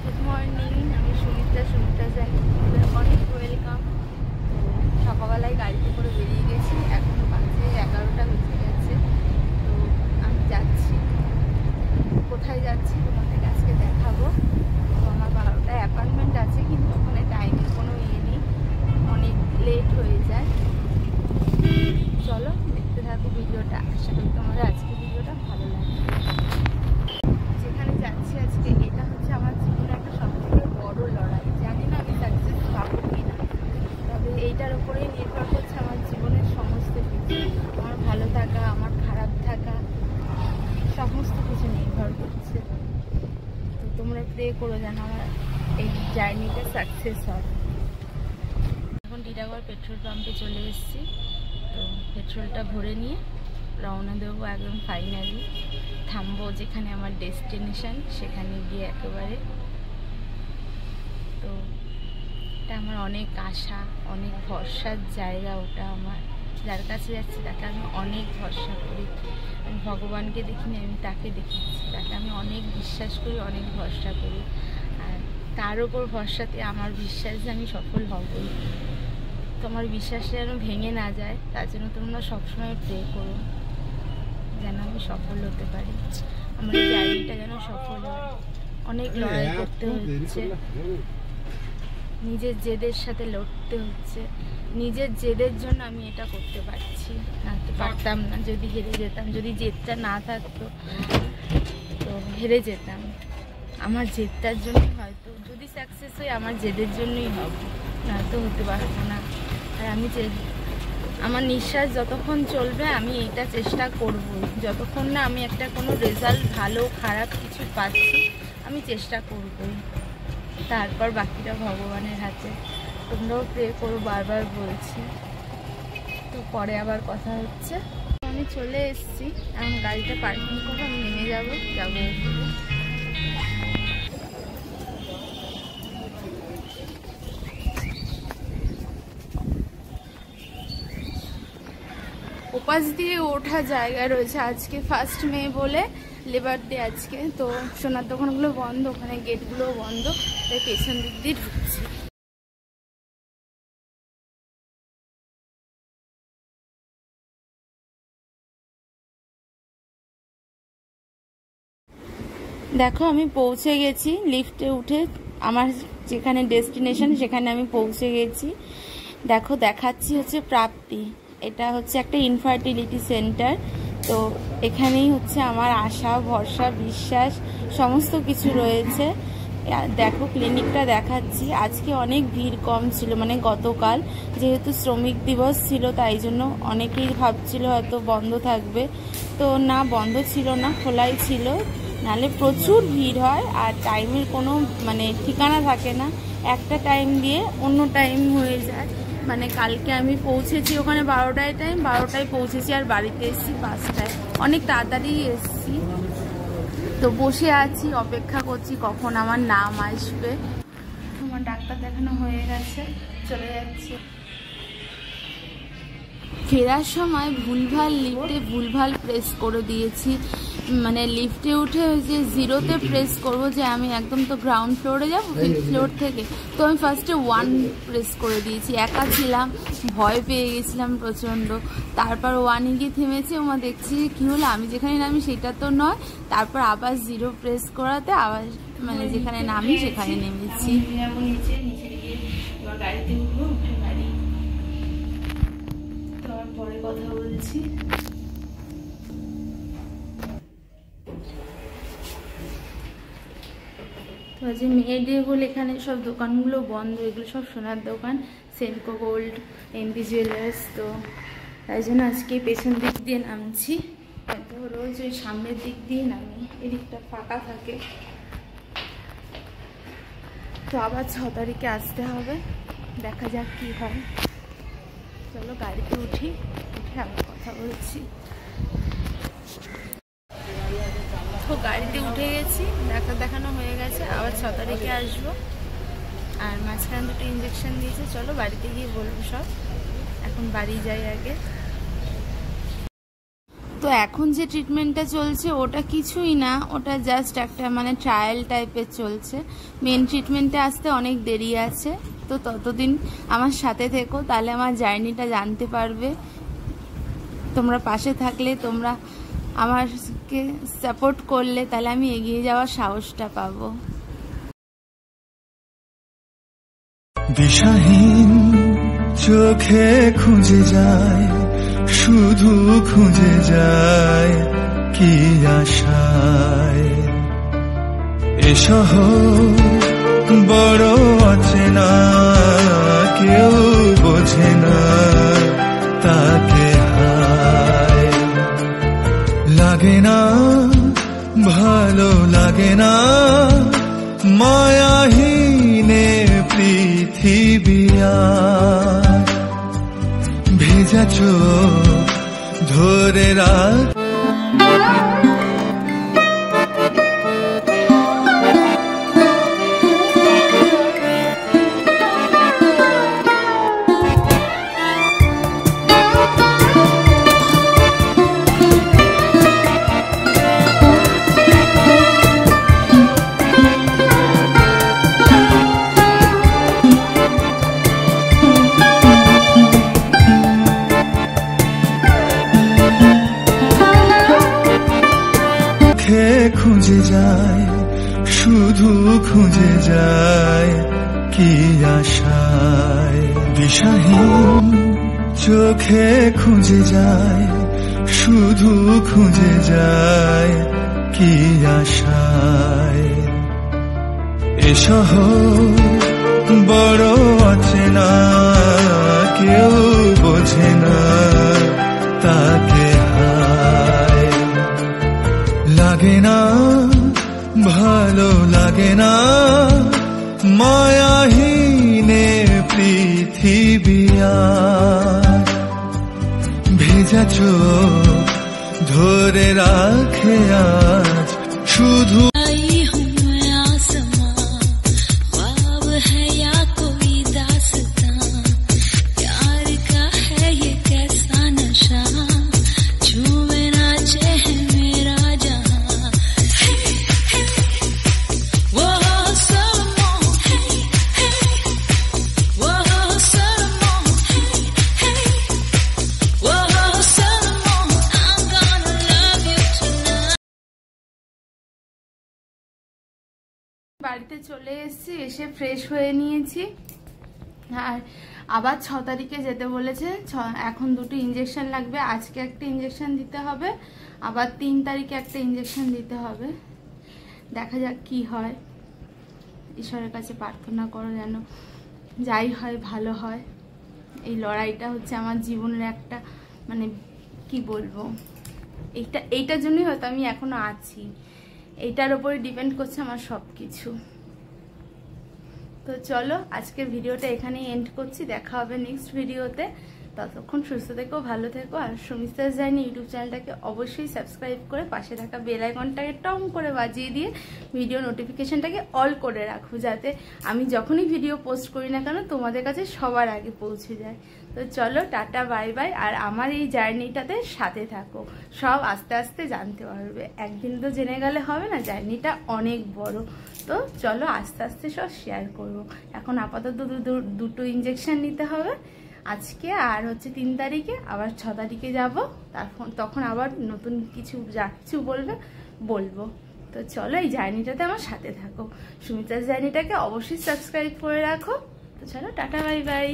Good morning, আমি সুমিত্রা জানি অনেক ওয়েলকাম। সকালবেলায় গাড়িতে করে বেরিয়ে গেছি, এখনও বাজে 11টা বেজে গেছে। তো আমি যাচ্ছি, কোথায় যাচ্ছি তোমাদের আজকে দেখাবো। তো আমার 12টায় অ্যাপয়েন্টমেন্ট আছে, কিন্তু ওখানে টাইমের কোনো ইয়ে নেই, অনেক লেট হয়ে যায়। চলো দেখতে থাকো ভিডিওটা, আশা করি তোমাদের আজকে ভিডিওটা ভালো লাগবে। যেখানে যাচ্ছি আজকে, এটা হচ্ছে আমার জীবনে একটা সবথেকে বড় লড়াই। জানি না আমি সাকসেস পাবো কিনা, তবে এইটার উপরেই নির্ভর করছে আমার জীবনের সমস্ত কিছু। আমার ভালো থাকা, আমার খারাপ থাকা, সমস্ত কিছু নির্ভর করছে। তো তোমরা প্রে করো যেন আমার এই জার্নিটা সাকসেস হয়। এখন টিটাগড় পেট্রোল পাম্পে চলে এসেছি, তো পেট্রোলটা ভরে নিয়ে রওনা দেবো। একদম ফাইনালি থামবো যেখানে আমার ডেস্টিনেশন, সেখানে গিয়ে একেবারে। তো এটা আমার অনেক আশা, অনেক ভরসার জায়গা। ওটা আমার যার কাছে যাচ্ছি তাকে আমি অনেক ভরসা করি। আমি ভগবানকে দেখিনি, আমি তাকে দেখেছি, তাকে আমি অনেক বিশ্বাস করি, অনেক ভরসা করি। আর তার ওপর ভরসাতে আমার বিশ্বাস যে আমি সফল হবই। তোমার বিশ্বাসটা যেন ভেঙে না যায়, তার জন্য তোমরা সবসময় প্রে করো যেন আমি সফল হতে পারি, আমার এই জার্নিটা যেন সফল হয়। অনেক লড়াই করতে হচ্ছে, নিজের জেদের সাথে লড়তে হচ্ছে। নিজের জেদের জন্য আমি এটা করতে পারছি, না তো পারতাম না। যদি হেরে যেতাম, যদি জেদটা না থাকতো তো হেরে যেতাম। আমার জেদটার জন্যই হয়তো, যদি সাকসেস হই আমার জেদের জন্যই হব, না তো হতে পারবো না। আর আমি আমার নিঃশ্বাস যতক্ষণ চলবে আমি এটা চেষ্টা করবই। যতক্ষণ না আমি একটা কোনো রেজাল্ট ভালো খারাপ কিছু পাচ্ছি, আমি চেষ্টা করবই। তারপর বাকিটা ভগবানের হাতে। তোমরাও প্রে করো, বারবার বলছি। তো পরে আবার কথা হচ্ছে। আমি চলে এসেছি, এখন গাড়িটা পার্কিং করবো, আমি নেমে যাবো। ওপাশ দিয়ে ওঠা জায়গা রয়েছে। আজকে 1 মে বলে লেবার ডে আজকে, তো সোনার দোকানগুলো বন্ধ, ওখানে গেটগুলোও বন্ধ, তাই পেছন দিক দিয়ে ঢুকছি। দেখো আমি পৌঁছে গেছি, লিফটে উঠে আমার যেখানে ডেস্টিনেশন সেখানে আমি পৌঁছে গেছি। দেখো দেখাচ্ছি হচ্ছে প্রাপ্তি, এটা হচ্ছে একটা ইনফার্টিলিটি সেন্টার। তো এখানেই হচ্ছে আমার আশা ভরসা বিশ্বাস সমস্ত কিছু রয়েছে। দেখো ক্লিনিকটা দেখাচ্ছি। আজকে অনেক ভিড় কম ছিল, মানে গতকাল যেহেতু শ্রমিক দিবস ছিল তাই জন্য অনেকেই ভাবছিল হয়তো বন্ধ থাকবে, তো না, বন্ধ ছিল না, খোলাই ছিল। নাহলে প্রচুর ভিড় হয়, আর টাইমের কোনো মানে ঠিকানা থাকে না, একটা টাইম দিয়ে অন্য টাইম হয়ে যায়। মানে কালকে আমি পৌঁছেছি ওখানে 12টায় টাইম, 12টায় পৌঁছেছি, আর বাড়িতে এসেছি 5টায়, অনেক তাড়াতাড়ি এসেছি। তো বসে আছি, অপেক্ষা করছি কখন আমার নাম আসবে। আমার ডাক্তার দেখানো হয়ে গেছে, চলে যাচ্ছি। ফেরার সময় ভুলভাল লিফটে ভুলভাল প্রেস করে দিয়েছি, মানে লিফটে উঠে যে 0-তে প্রেস করব, যে আমি একদম তো গ্রাউন্ড ফ্লোরে যাবো 5th ফ্লোর থেকে, তো আমি ফার্স্টে 1 প্রেস করে দিয়েছি। একা ছিলাম, ভয় পেয়ে গেছিলাম প্রচণ্ড। তারপর 1-এ গিয়ে থেমেছি, ওমা দেখছি কী হলো, আমি যেখানে নামি সেটা তো নয়। তারপর আবার 0 প্রেস করাতে আবার মানে যেখানে নামি সেখানে নেমেছি। গাড়িতে উঠবো, গাড়ি পরে কথা বলছি। তো আজ মে ডে বলে এখানে সব দোকানগুলো বন্ধ, এগুলো সব সোনার দোকান, সেনকো গোল্ড, এমপি জুয়েলার্স। তো তাই জন্য আজকে পেছন দিক দিয়ে নামছি, তো রোজ ওই সামনের দিক দিয়ে নামি, এদিকটা ফাঁকা থাকে। তো আবার 6 তারিখে আসতে হবে, দেখা যাক কি হয়। চলো গাড়িতে উঠে আবার কথা বলছি। তো গাড়িতে উঠে গেছি, ডাক্তার দেখানো হয়ে গেছে, আবার 6 তারিখে আসবো। আর মাঝখানে 2টো ইঞ্জেকশন দিয়েছে। চলো বাড়িতে গিয়ে বলবো সব, এখন বাড়ি যাই আগে। তো এখন যে ট্রিটমেন্টটা চলছে ওটা কিছুই না, ওটা জাস্ট একটা মানে ট্রায়াল টাইপের চলছে। মেন ট্রিটমেন্টে আসতে অনেক দেরি আছে। তো ততদিন আমার সাথে থেকো, তাহলে আমার জার্নিটা জানতে পারবে। তোমরা পাশে থাকলে, তোমরা আমাকে সাপোর্ট করলে, তাহলে আমি এগিয়ে যাওয়ার সাহসটা পাবো। দিশাহীন চোখে খুঁজে যায়, শুধু খুঁজে যায় কি আশায়। এ শহর বড় অচেনা, কেউ বোঝে না তাকে হায়। লাগে না ভালো লাগে না মায়াহীনে পৃথিবী আর। ভেজা চোখ ধরে রাখ খুঁজে যায়, শুধু খুঁজে যায় কি আশায়। দিশাহীন চোখে খুঁজে যায়, শুধু খুঁজে যায় কি আশায়। এ শহর বড় অচেনা, কেউ বোঝে না তাকে হায়। লাগে না ভালো লাগে না মায়াহীনে পৃথিবী আর। ভেজা চোখ ধরে রাখে আজ শুধু। বাড়িতে চলে এসেছি, এসে ফ্রেশ হয়ে নিয়েছি। আর আবার 6 তারিখে যেতে বলেছে। এখন 2টি ইঞ্জেকশন লাগবে। আজকে একটা ইঞ্জেকশন দিতে হবে, আবার 3 তারিখে একটা ইঞ্জেকশন দিতে হবে। দেখা যাক কি হয়। ঈশ্বরের কাছে প্রার্থনা করো যেন যাই হয় ভালো হয়। এই লড়াইটা হচ্ছে আমার জীবনের একটা মানে কি বলবো, এইটার জন্যই হয়তো আমি এখনো আছি। এইটার উপরে ডিপেন্ড করছে আমার সব কিছু। তো চলো আজকের ভিডিওটা এখানেই এন্ড করছি। দেখা হবে নেক্সট ভিডিওতে। ততক্ষণ সুস্থ থেকো, ভালো থেকো। আর সুমিতাস জার্নি ইউটিউব চ্যানেলটাকে অবশ্যই সাবস্ক্রাইব করে পাশে থাকা বেল আইকনটাকে টং করে বাজিয়ে দিয়ে ভিডিও নোটিফিকেশনটাকে অল করে রাখো, যাতে আমি যখনই ভিডিও পোস্ট করি না কেন তোমাদের কাছে সবার আগে পৌঁছে যায়। তো চলো টাটা বাই বাই। আর আমার এই জার্নিটাতে সাথে থাকো, সব আস্তে আস্তে জানতে পারবে। একদিন তো জেনে গেলে হবে না, জার্নিটা অনেক বড়। তো চলো আস্তে আস্তে সব শেয়ার করবো। এখন আপাতত 2টো ইঞ্জেকশন নিতে হবে আজকে, আর হচ্ছে 3 তারিখে, আবার 6 তারিখে যাব। তখন আবার নতুন কিছু যা কিছু বলবো। তো চলো এই জার্নিটাতে আমার সাথে থাকো। সুমিতার জার্নিটাকে অবশ্যই সাবস্ক্রাইব করে রাখো। তো চলো টাটা বাই বাই।